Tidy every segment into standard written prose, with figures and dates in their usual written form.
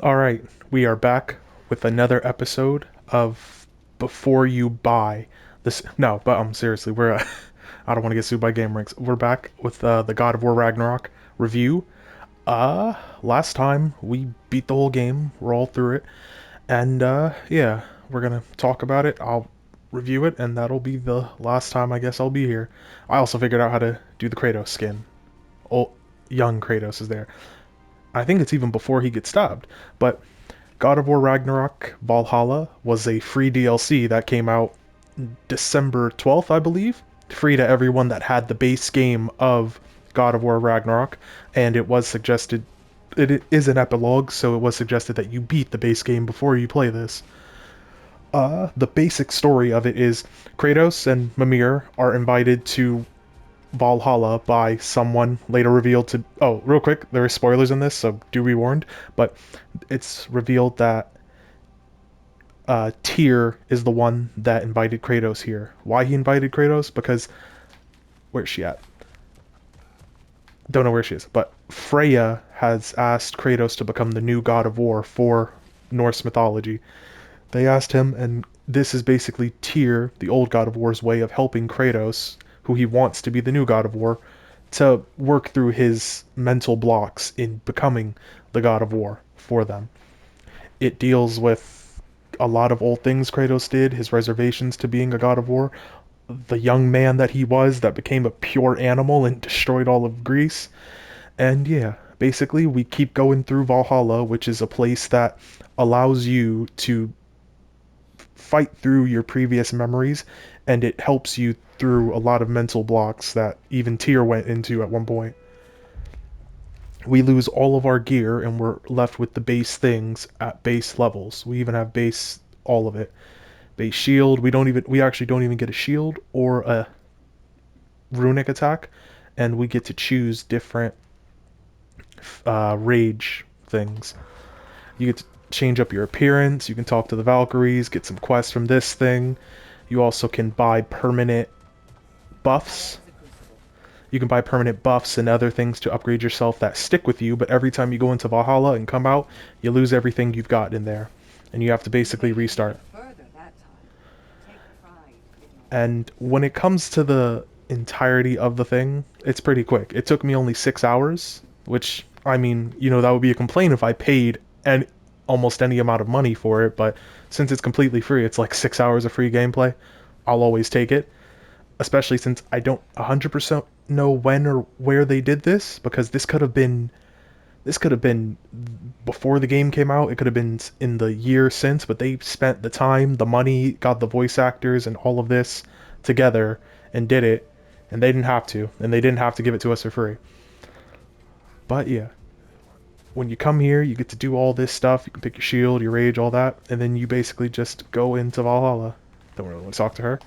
All right, we are back with another episode of Before You Buy this. No, but seriously, we're I don't want to get sued by Game Ranks. We're back with the God of War Ragnarok review. Last time we beat the whole game. We're all through it, and yeah, we're gonna talk about it. I'll review it, and that'll be the last time I guess I'll be here. I also figured out how to do the Kratos skin. Oh, young Kratos is there. I think it's even before he gets stabbed, but God of War Ragnarok Valhalla was a free DLC that came out December 12th, I believe. Free to everyone that had the base game of God of War Ragnarok, and it was suggested. It is an epilogue, so it was suggested that you beat the base game before you play this. The basic story of it is Kratos and Mimir are invited to Valhalla by someone later revealed to. Oh, real quick, there are spoilers in this, so do be warned. But it's revealed that Tyr is the one that invited Kratos here. Why he invited Kratos? Because where's she at? Don't know where she is. But Freya has asked Kratos to become the new god of war for Norse mythology. They asked him, and this is basically Tyr, the old god of war's way of helping Kratos, who he wants to be the new god of war, to work through his mental blocks in becoming the god of war for them. It deals with a lot of old things Kratos did, his reservations to being a god of war, the young man that he was that became a pure animal and destroyed all of Greece. And yeah, basically we keep going through Valhalla, which is a place that allows you to fight through your previous memories, and it helps you through a lot of mental blocks that even Tyr went into at one point. We lose all of our gear and we're left with the base things at base levels. We even have base all of it. Base shield. We actually don't even get a shield or a runic attack, and we get to choose different rage things. You get to change up your appearance. You can talk to the Valkyries, get some quests from this thing. You also can buy permanent buffs. You can buy permanent buffs and other things to upgrade yourself that stick with you, but every time you go into Valhalla and come out, you lose everything you've got in there. And you have to basically restart. And when it comes to the entirety of the thing, it's pretty quick. It took me only 6 hours, which, I mean, that would be a complaint if I paid almost any amount of money for it, but since it's completely free, it's like 6 hours of free gameplay. I'll always take it, especially since I don't 100% know when or where they did this, because this could have been before the game came out. It could have been in the year since, but they spent the time, the money, got the voice actors and all of this together and did it, and they didn't have to, and they didn't have to give it to us for free. But yeah, when you come here, you get to do all this stuff. You can pick your shield, your rage, all that, and then you basically just go into Valhalla. Don't really want to talk to her.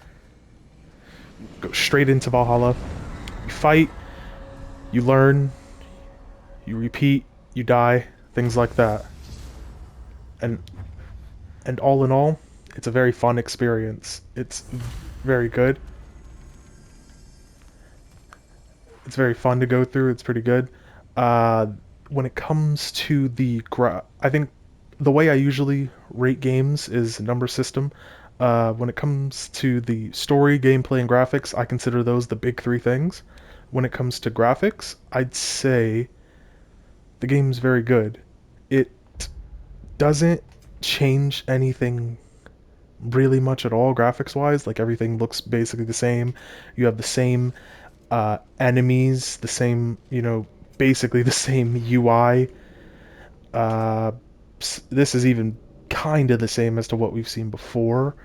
Go straight into Valhalla. You fight, you learn, you repeat, you die, things like that. And all in all, it's a very fun experience. It's very good. It's very fun to go through. It's pretty good. Uh, when it comes to I think the way I usually rate games is number system. When it comes to the story, gameplay, and graphics, I consider those the big three things. When it comes to graphics, I'd say the game's very good. It doesn't change anything really much at all graphics wise. Like everything looks basically the same. You have the same enemies, the same, basically the same UI. Uh, this is even kind of the same as to what we've seen before.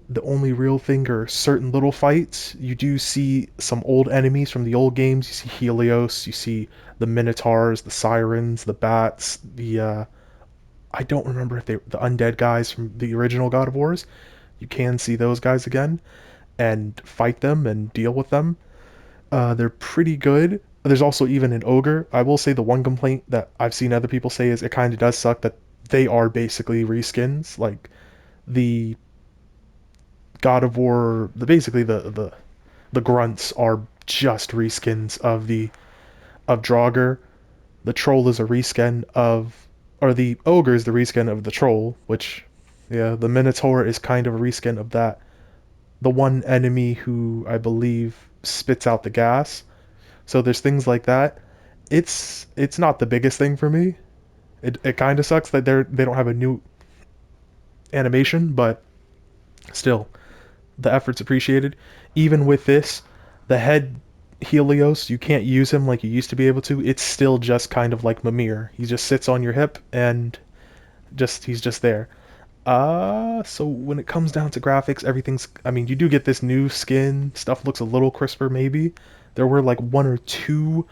The only real thing are certain little fights. You do see some old enemies from the old games. You see Helios, you see the Minotaurs, the Sirens, the Bats, I don't remember if the undead guys from the original God of Wars. You can see those guys again and fight them and deal with them. They're pretty good. There's also even an ogre. I will say the one complaint that I've seen other people say is it kind of does suck that they are basically reskins. Like the God of War, basically the grunts are just reskins of Draugr. The troll is a reskin of or the ogre is the reskin of the troll, which, yeah, the minotaur is kind of a reskin of that. The one enemy who I believe spits out the gas. So there's things like that. It's not the biggest thing for me. It kind of sucks that they don't have a new animation, but still, the effort's appreciated. Even with this, the head Helios, you can't use him like you used to be able to. It's still just kind of like Mimir. He just sits on your hip and he's just there. So when it comes down to graphics, everything's, I mean, you do get this new skin, stuff looks a little crisper maybe. There were like one or two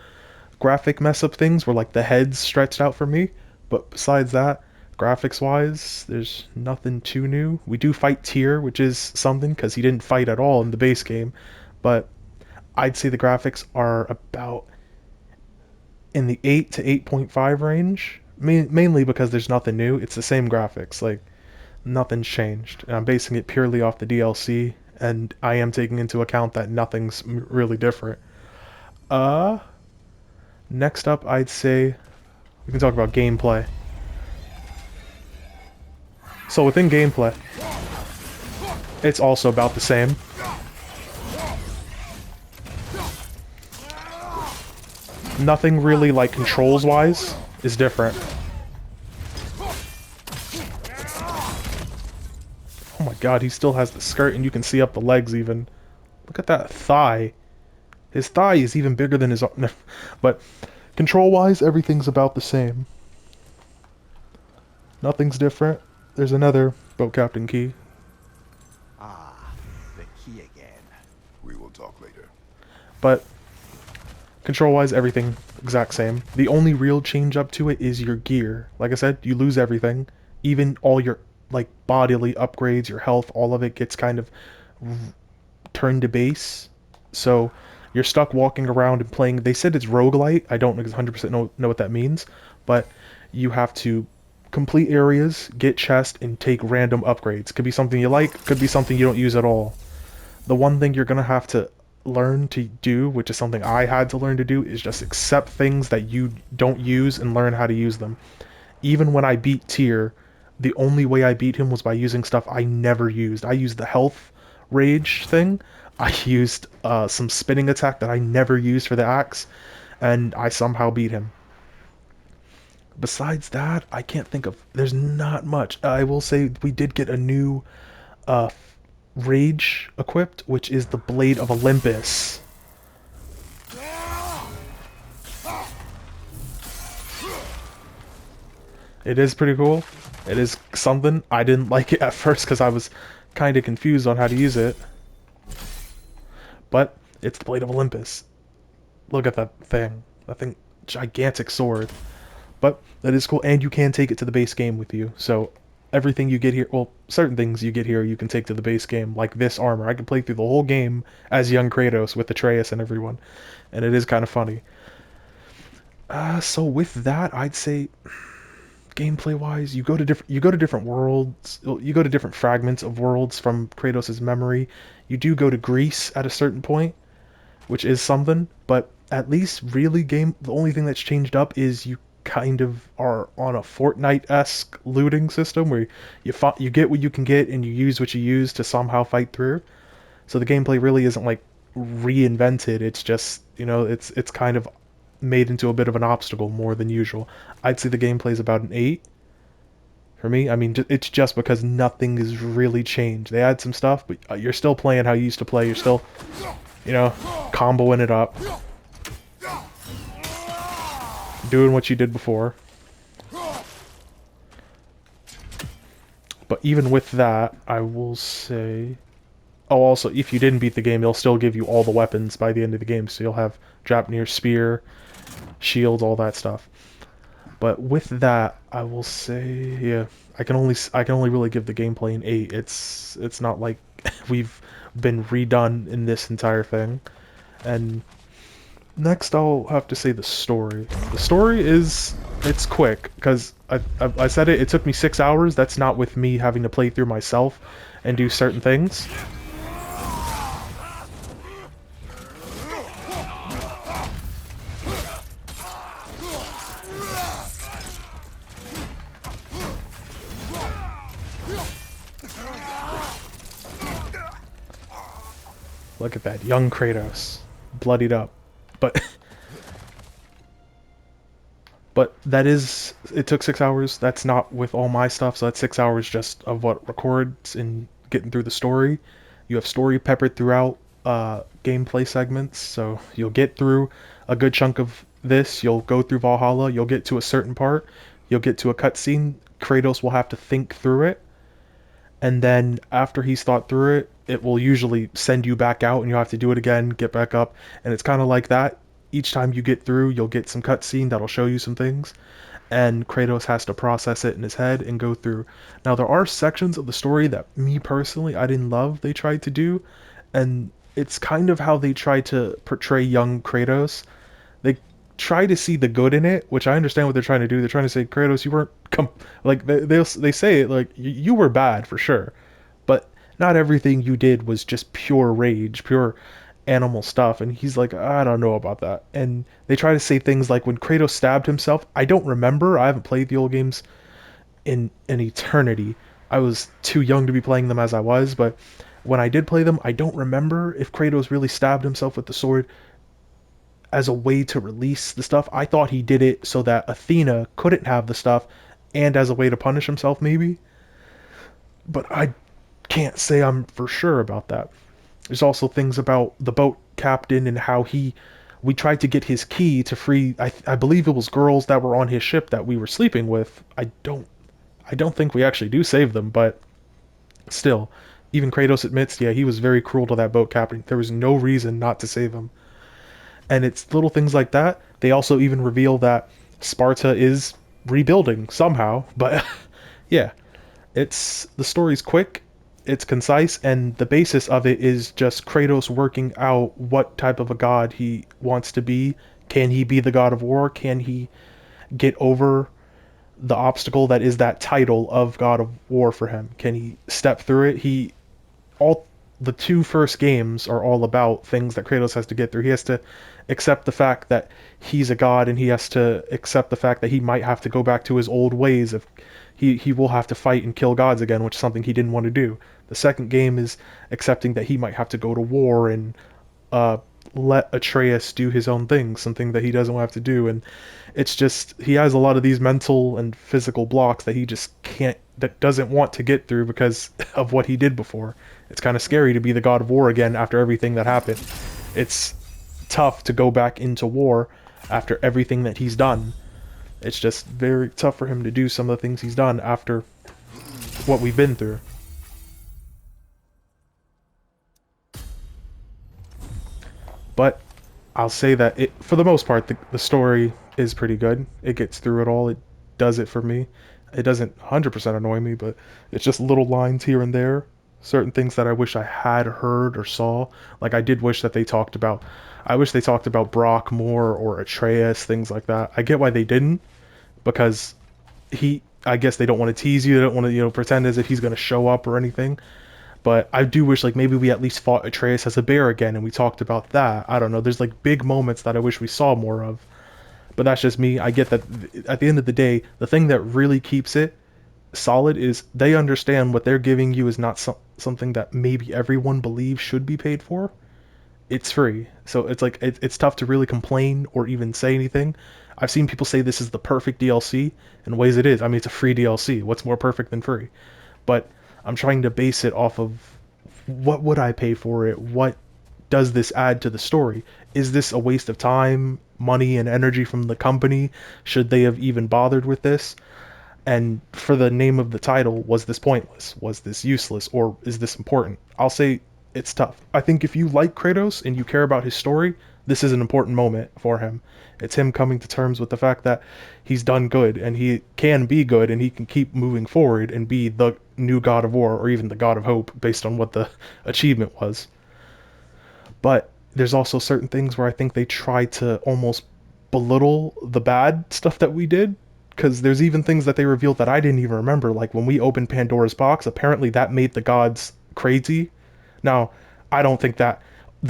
graphic mess up things where like the heads stretched out for me, but besides that, graphics wise, there's nothing too new. We do fight Tyr, which is something because he didn't fight at all in the base game, but I'd say the graphics are about in the 8 to 8.5 range, mainly because there's nothing new. It's the same graphics, like nothing's changed, and I'm basing it purely off the DLC, and I am taking into account that nothing's really different. Uh, Next up, I'd say we can talk about gameplay. So within gameplay, it's also about the same. Nothing really, like, controls-wise is different. Oh my god, he still has the skirt and you can see up the legs even. Look at that thigh. His thigh is even bigger than his arm. But control-wise, everything's about the same. Nothing's different. There's another boat captain key. Ah, the key again. We will talk later. But control-wise, everything exact same. The only real change up to it is your gear. Like I said, you lose everything. Even all your, like, bodily upgrades, your health, all of it gets kind of turned to base. So you're stuck walking around and playing. They said it's roguelite. I don't 100% know what that means, but you have to complete areas, get chests, and take random upgrades. Could be something you like, could be something you don't use at all. The one thing you're gonna have to learn to do, which is something I had to learn to do, is just accept things that you don't use and learn how to use them. Even when I beat Tyr, the only way I beat him was by using stuff I never used. I used the health rage thing. I used some spinning attack that I never used for the axe, and I somehow beat him. Besides that, I can't think of... There's not much. I will say we did get a new uh, rage equipped, which is the Blade of Olympus. It is pretty cool. It is something. I didn't like it at first because I was kind of confused on how to use it. But it's the Blade of Olympus. Look at that thing. That thing, gigantic sword. But that is cool, and you can take it to the base game with you. So everything you get here, well, certain things you get here you can take to the base game, like this armor. I can play through the whole game as young Kratos with Atreus and everyone, and it is kind of funny. So with that, I'd say gameplay wise, you go to different worlds, you go to different fragments of worlds from Kratos' memory. You do go to Greece at a certain point, which is something, but at least really the only thing that's changed up is you kind of are on a Fortnite-esque looting system where you get what you can get and you use what you use to somehow fight through. So the gameplay really isn't like reinvented. It's just, you know, it's kind of made into a bit of an obstacle more than usual. I'd say the gameplay is about an 8 for me. I mean, it's just because nothing has really changed. They add some stuff, but you're still playing how you used to play. You're still, you know, comboing it up, doing what you did before. But even with that, I will say... Oh, also, if you didn't beat the game, they'll still give you all the weapons by the end of the game. So you'll have Draupnir spear, shields, all that stuff. But with that, I will say, yeah, I can only really give the gameplay an 8. It's not like we've been redone in this entire thing. And next, I'll have to say the story. The story it's quick because I said it. It took me 6 hours. That's not with me having to play through myself and do certain things. Look at that, young Kratos, bloodied up. But but that is, it took 6 hours. That's not with all my stuff, so that's 6 hours just of what records and getting through the story. You have story peppered throughout gameplay segments, so you'll get through a good chunk of this. You'll go through Valhalla. You'll get to a certain part. You'll get to a cutscene. Kratos will have to think through it, and then after he's thought through it, it will usually send you back out, and you'll have to do it again, get back up, and it's kind of like that. Each time you get through, you'll get some cutscene that'll show you some things, and Kratos has to process it in his head and go through. Now, there are sections of the story that me personally I didn't love they tried to do, and it's kind of how they try to portray young Kratos. They try to see the good in it, which I understand what they're trying to do. They're trying to say, Kratos, you weren't like they say it like you were bad for sure, but not everything you did was just pure rage, pure animal stuff. And he's like, I don't know about that. And they try to say things like when Kratos stabbed himself. I don't remember. I haven't played the old games in an eternity. I was too young to be playing them as I was, but when I did play them, I don't remember if Kratos really stabbed himself with the sword as a way to release the stuff. I thought he did it so that Athena couldn't have the stuff and as a way to punish himself, maybe. But I can't say I'm for sure about that. There's also things about the boat captain and how we tried to get his key to free. I believe it was girls that were on his ship that we were sleeping with. I don't think we actually do save them, but still, even Kratos admits, yeah, he was very cruel to that boat captain. There was no reason not to save him. And it's little things like that. They also even reveal that Sparta is rebuilding somehow. But yeah, it's the story's quick, it's concise, and the basis of it is just Kratos working out what type of a god he wants to be. Can he be the god of war? Can he get over the obstacle that is that title of god of war for him? Can he step through it? He all the two first games are all about things that Kratos has to get through. He has to accept the fact that he's a god, and he has to accept the fact that he might have to go back to his old ways of he will have to fight and kill gods again, which is something he didn't want to do. The second game is accepting that he might have to go to war and uh, let Atreus do his own thing, something that he doesn't have to do. And it's just he has a lot of these mental and physical blocks that he just can't, that doesn't want to get through because of what he did before. It's kind of scary to be the god of war again after everything that happened. It's tough to go back into war after everything that he's done. It's just very tough for him to do some of the things he's done after what we've been through. But I'll say that it, for the most part, the story is pretty good. It gets through it all. It does it for me. It doesn't 100% annoy me, but it's just little lines here and there. Certain things that I wish I had heard or saw. Like I did wish that they talked about. I wish they talked about Brock more or Atreus, things like that. I get why they didn't, because I guess they don't want to tease you. They don't want to, pretend as if he's going to show up or anything. But I do wish, like, maybe we at least fought Atreus as a bear again and we talked about that. I don't know. There's, like, big moments that I wish we saw more of. But that's just me. I get that at the end of the day, the thing that really keeps it solid is they understand what they're giving you is not something that maybe everyone believes should be paid for. It's free. So it's like, it's tough to really complain or even say anything. I've seen people say this is the perfect DLC. In ways it is. I mean, it's a free DLC. What's more perfect than free? But I'm trying to base it off of what would I pay for it? What does this add to the story? Is this a waste of time, money, and energy from the company? Should they have even bothered with this? And for the name of the title, was this pointless? Was this useless? Or is this important? I'll say it's tough. I think if you like Kratos and you care about his story, this is an important moment for him. It's him coming to terms with the fact that he's done good and he can be good and he can keep moving forward and be the new god of war or even the god of hope based on what the achievement was. But there's also certain things where I think they try to almost belittle the bad stuff that we did, because there's even things that they revealed that I didn't even remember. Like when we opened Pandora's box, apparently that made the gods crazy. Now, I don't think that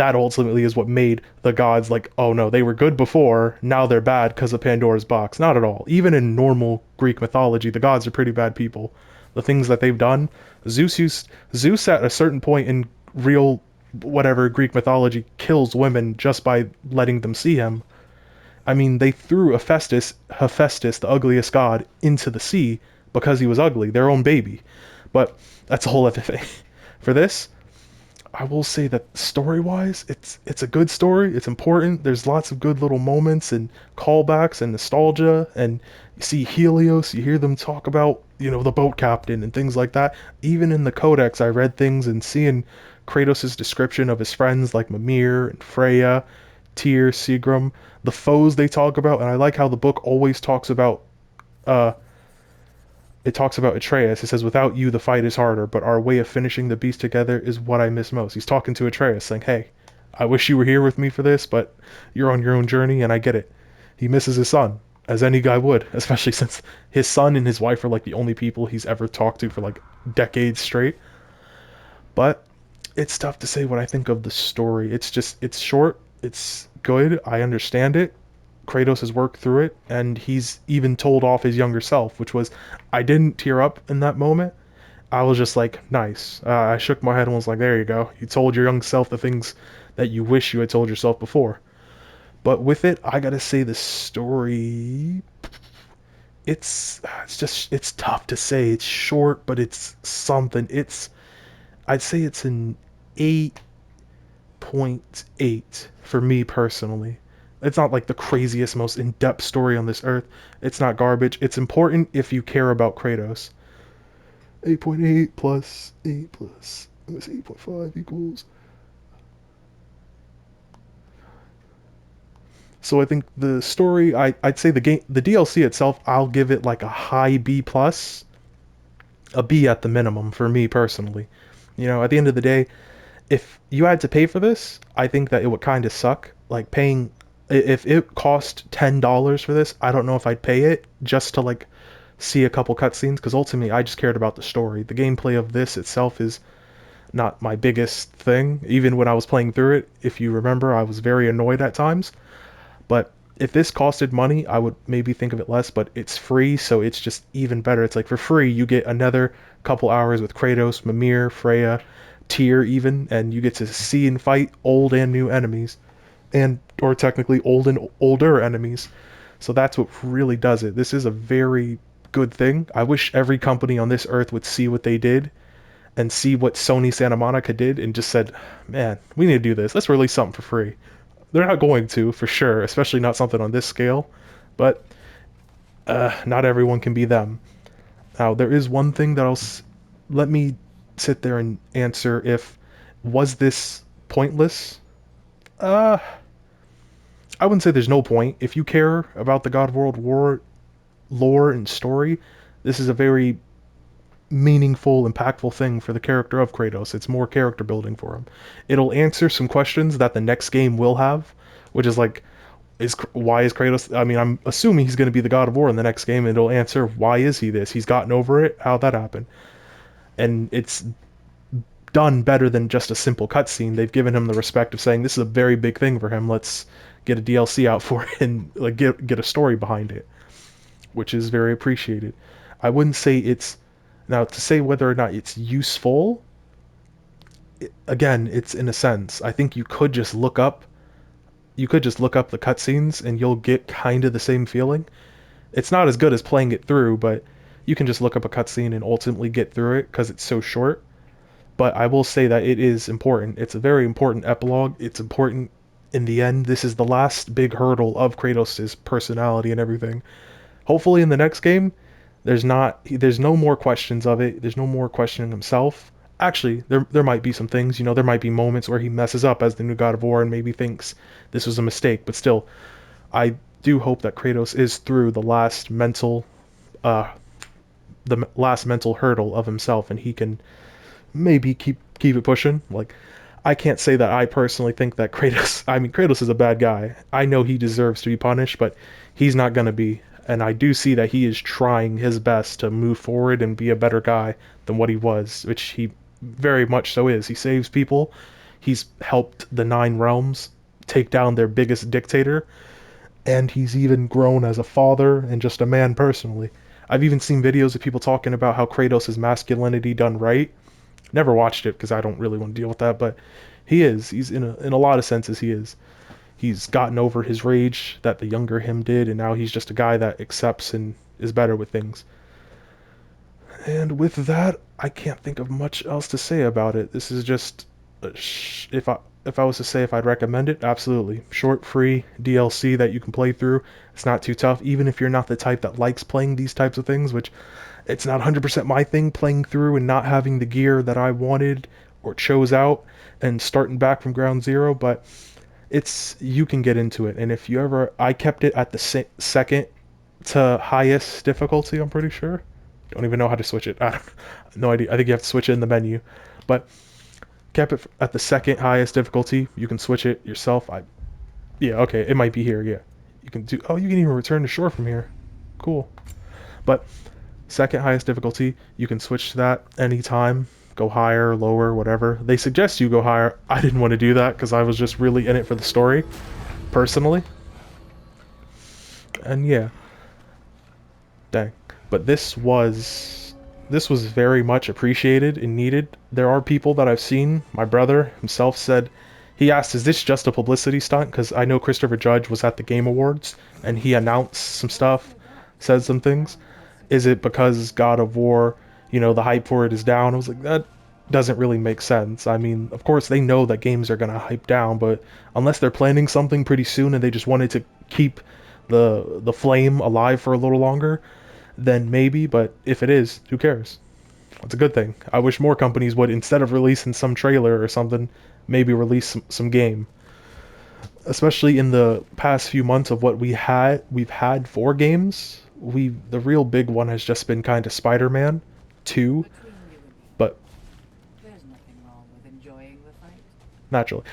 ultimately is what made the gods like, oh no, they were good before, now they're bad because of Pandora's box. Not at all. Even in normal Greek mythology, the gods are pretty bad people. The things that they've done, Zeus at a certain point in real whatever Greek mythology kills women just by letting them see him. I mean, they threw Hephaestus, the ugliest god, into the sea because he was ugly, their own baby. But that's a whole other thing. For this, I will say that story-wise, it's a good story. It's important. There's lots of good little moments and callbacks and nostalgia. And you see Helios. You hear them talk about the boat captain and things like that. Even in the Codex, I read things and seeing Kratos' description of his friends like Mimir and Freya, Tyr, Seagram, the foes they talk about. And I like how the book always talks about uh it talks about Atreus. It says, "Without you, the fight is harder, but our way of finishing the beast together is what I miss most." He's talking to Atreus, saying, "Hey, I wish you were here with me for this, but you're on your own journey, and I get it." He misses his son, as any guy would, especially since his son and his wife are like the only people he's ever talked to for like decades straight. But it's tough to say what I think of the story. It's short, it's good, I understand it. Kratos has worked through it, and he's even told off his younger self, which was, I didn't tear up in that moment. I was just like, nice. I shook my head and was like, there you go. You told your young self the things that you wish you had told yourself before. But with it, I gotta say the story, it's tough to say. It's short, but it's something. I'd say it's an 8.8 for me personally. It's not like the craziest, most in-depth story on this earth. It's not garbage. It's important if you care about Kratos. 8.8 plus 8 plus, let's see, 8.5 equals. So I think the story, I'd say the DLC itself, I'll give it like a high B plus, a B at the minimum for me personally. At the end of the day, if you had to pay for this, I think that it would kind of suck. Like paying, if it cost $10 for this, I don't know if I'd pay it just to like see a couple cutscenes, because ultimately I just cared about the story. The gameplay of this itself is not my biggest thing. Even when I was playing through it, if you remember, I was very annoyed at times. But if this costed money, I would maybe think of it less, but it's free, so it's just even better. It's like for free, you get another couple hours with Kratos, Mimir, Freya, Tyr even, and you get to see and fight old and new enemies, and or technically old and older enemies. So that's what really does it. This is a very good thing. I wish every company on this earth would see what they did and see what Sony Santa Monica did and just said, man, we need to do this. Let's release something for free. They're not going to, for sure, especially not something on this scale, but not everyone can be them. Now, there is one thing that let me sit there and answer if, was this pointless? Uh, I wouldn't say there's no point. If you care about the God of War lore and story, this is a very meaningful, impactful thing for the character of Kratos. It's more character building for him. It'll answer some questions that the next game will have, which is like, why is Kratos? I mean, I'm assuming he's going to be the God of War in the next game, and it'll answer why is he this? He's gotten over it. How'd that happen? And it's done better than just a simple cutscene. They've given him the respect of saying this is a very big thing for him. Let's get a DLC out for it and like get a story behind it, which is very appreciated. I wouldn't say it's now to say whether or not it's useful. Again, it's in a sense. I think you could just look up the cutscenes and you'll get kind of the same feeling. It's not as good as playing it through, but you can just look up a cutscene and ultimately get through it because it's so short. But I will say that it is important. It's a very important epilogue. It's important in the end. This is the last big hurdle of Kratos' personality and everything. Hopefully in the next game, there's no more questions of it. There's no more questioning himself. Actually, there might be some things, there might be moments where he messes up as the new God of War and maybe thinks this was a mistake, but still, I do hope that Kratos is through uh the last mental hurdle of himself and he can maybe keep it pushing. Like, I can't say that I personally think that Kratos is a bad guy. I know he deserves to be punished, but he's not gonna be. And I do see that he is trying his best to move forward and be a better guy than what he was, which he very much so is. He saves people. He's helped the Nine Realms take down their biggest dictator, and he's even grown as a father and just a man personally. I've even seen videos of people talking about how Kratos' masculinity done right. Never watched it because I don't really want to deal with that, but He is. He's in a lot of senses he is. He's gotten over his rage that the younger him did, and now he's just a guy that accepts and is better with things. And with that, I can't think of much else to say about it. This is just if I was to say if I'd recommend it, absolutely. Short, free DLC that you can play through. It's not too tough, even if you're not the type that likes playing these types of things, which it's not 100% my thing, playing through and not having the gear that I wanted or chose out and starting back from ground zero, but it's you can get into it. And if you ever, I kept it at the second to highest difficulty, I'm pretty sure. Don't even know how to switch it. I don't, no idea. I think you have to switch it in the menu. But kept it at the second highest difficulty. You can switch it yourself. Yeah, okay, it might be here. Yeah, you can do. Oh, you can even return to shore from here. Cool. But second highest difficulty, you can switch to that anytime. Go higher, lower, whatever. They suggest you go higher. I didn't want to do that because I was just really in it for the story, personally. And yeah, dang. But this was very much appreciated and needed. There are people that I've seen. My brother himself said, he asked, "Is this just a publicity stunt?" Because I know Christopher Judge was at the Game Awards and he announced some stuff, said some things. Is it because God of War, the hype for it is down? I was like, that doesn't really make sense. I mean, of course they know that games are gonna hype down, but unless they're planning something pretty soon and they just wanted to keep the flame alive for a little longer, then maybe. But if it is, who cares? It's a good thing. I wish more companies would, instead of releasing some trailer or something, maybe release some game. Especially in the past few months of what we've had for games. The real big one has just been kind of Spider-Man 2, Between you and me, but there's nothing wrong with enjoying the fight. naturally.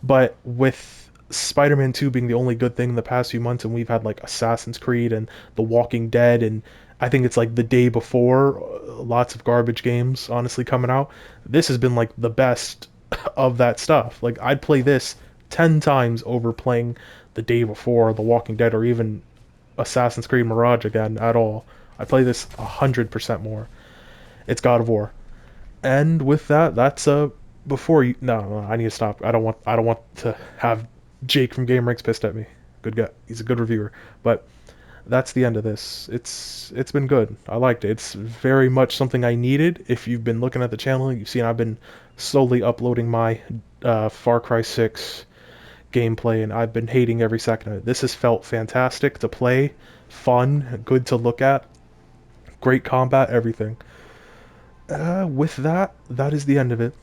But with Spider-Man 2 being the only good thing in the past few months, and we've had like Assassin's Creed and The Walking Dead, and I think it's like the day before, lots of garbage games honestly coming out. This has been like the best of that stuff. Like I'd play this 10 times over playing the day before The Walking Dead or even Assassin's Creed Mirage again at all. I play this 100% more. It's God of War. And with that, that's before you. No, I need to stop. I don't want to have Jake from Game Ranks pissed at me. Good guy. He's a good reviewer. But that's the end of this. It's been good. I liked it. It's very much something I needed. If you've been looking at the channel, you've seen I've been slowly uploading my Far Cry 6 gameplay, and I've been hating every second of it. This has felt fantastic to play, fun, good to look at, great combat, everything. With that, that is the end of it.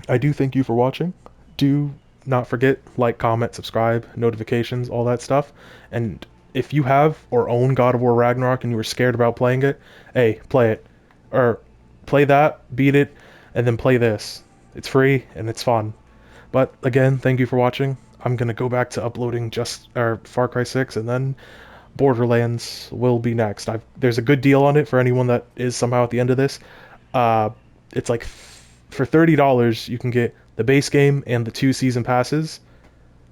I do thank you for watching. Do not forget, like, comment, subscribe, notifications, all that stuff. And if you have or own God of War Ragnarok and you were scared about playing it, hey, play it. Or play that, beat it, and then play this. It's free and it's fun. But again, thank you for watching. I'm gonna go back to uploading just Far Cry 6, and then Borderlands will be next. There's a good deal on it for anyone that is somehow at the end of this. Uh, it's like for $30 you can get the base game and the 2 season passes.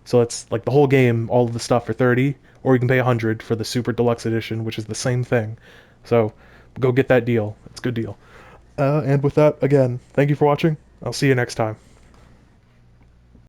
So it's like the whole game, all of the stuff for 30, or you can pay 100 for the Super Deluxe Edition, which is the same thing. So go get that deal. It's a good deal. And with that, again, thank you for watching. I'll see you next time.